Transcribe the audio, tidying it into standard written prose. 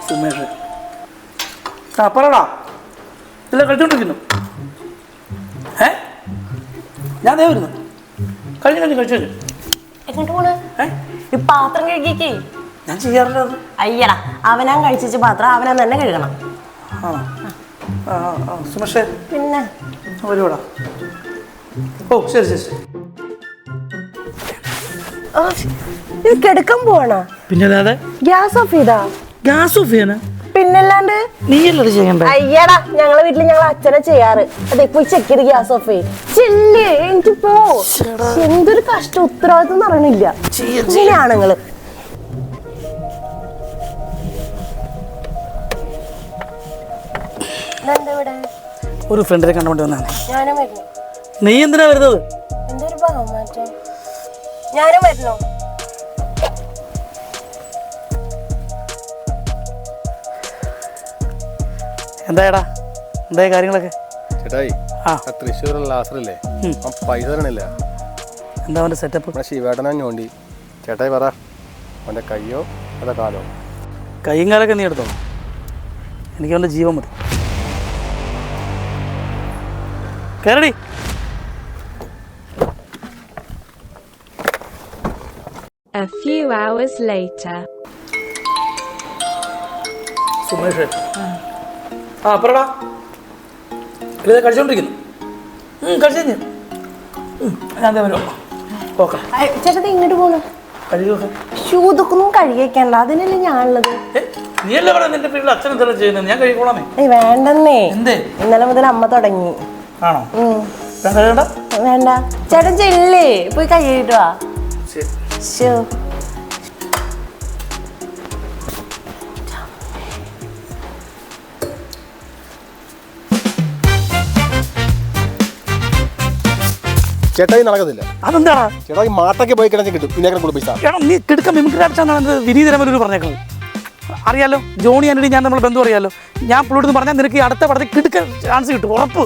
സുമേഷ് ആ പറയടാ ഇല്ല കഴിച്ചോണ്ടിരിക്കുന്നു ഞാൻ ദേ വരുന്നു കഴിച്ചു എങ്ങോട്ട് പോണ് ഈ പാത്രം കഴുകിക്കേ ഞാൻ ചെയ്യാറില്ല അത് അയ്യടാ അവനാൻ കഴിച്ചു പാത്രം അവനാൻ തന്നെ കഴുകണം സുമേഷേ പിന്നെ വരുവാടാ ഓ ശരി ഇത് കിടക്കാൻ പോവാണോ പിന്നെ അതെ ഗ്യാസ് ഓഫ് ചെയ്താ ഗ്യാസ് ഓഫ് ചെയ്യാനാ പിന്നല്ലാണ്ട് നീയല്ലേ ചെയ്യണ്ടേ അയ്യടാ ഞങ്ങളെ വീട്ടില് ഞങ്ങൾ അച്ഛനെ ചെയ്യാറ് അതെ പോയി ചെക്ക് ചെയ്ത് ഗ്യാസ് ഓഫ് ചെയ്യും ചെല്ലേ എനിക്ക് പോ എന്തൊരു കഷ്ടം ഉത്തരവാദിത്വം അറിയണില്ല ഇങ്ങനെയാണ് നിങ്ങള് ഒരു ഫ്രണ്ടിനെ കണ്ടു വേണ്ടി വന്നാണ് ഞാനും വരുന്നു നീ എന്തിനാ വരുന്നത് എന്തൊരു ഭാവം മാറ്റം ഞാനും വരുന്നു എന്തായടാ എന്തായ കാര്യങ്ങളൊക്കെ ചേട്ടായി തൃശ്ശൂരുള്ള ലാസറല്ലേ പൈസ തരണില്ല എന്താ അവൻ്റെ സെറ്റപ്പ് നമ്മുടെ ശിവേട്ടനാ ഞോണ്ടി ചേട്ടായി പറ അവൻ്റെ കയ്യോ അതോ കാലോ കയ്യും കാലൊക്കെ നീ എടുത്തോ എനിക്ക് അവൻ്റെ ജീവൻ മതി കയറടി A few hours later. Sumesh പറടാ ഇല്ല കഴിച്ചോണ്ടിരിക്കുന്നു കഴിച്ചു ഞാൻ വരുമോ ഓക്കെ ചേട്ടത്തി ഇങ്ങോട്ട് പോണു കഴിയൊക്കെ ഷൂ ഇതൊക്കെ ഒന്നും കഴുകിക്കണ്ട അതിനല്ലേ ഞാനുള്ളത് നീയല്ലേ പറയാം നിന്റെ വീട്ടിൽ അച്ഛൻ എന്തെല്ലാം ചെയ്യുന്നത് ഞാൻ കഴിക്കോളാമേ വേണ്ടെന്നേ എന്തേ ഇന്നലെ മുതൽ അമ്മ തുടങ്ങി ആണോ ഞാൻ കഴിയണ്ട വേണ്ട ചേട്ടൻ ചെല്ലേ പോയി കഴുകിട്ട് വാ ശരി ഷോ ചേട്ടായി നടക്കത്തില്ല അതെന്താടാ ചേട്ടായി മാട്ടൊക്കെ പോയി കിടന്ന് കിട്ടും ഇതിനേക്കാൾ കൂടുതൽ പൈസ എടാ നീ കിടക്ക മിമിക്രി അടിച്ചാന്നാണ് വിനീതരമൊരു പറഞ്ഞേക്കുന്നത് അറിയാലോ ജോണി ആന്റണി ഞാൻ നമ്മൾ ബന്ധം അറിയാലോ ഞാൻ പുള്ളിയോട് പറഞ്ഞാൽ നിനക്ക് ഈ അടുത്ത പടത്തിൽ കിടക്കാൻ ചാൻസ് കിട്ടും ഉറപ്പ്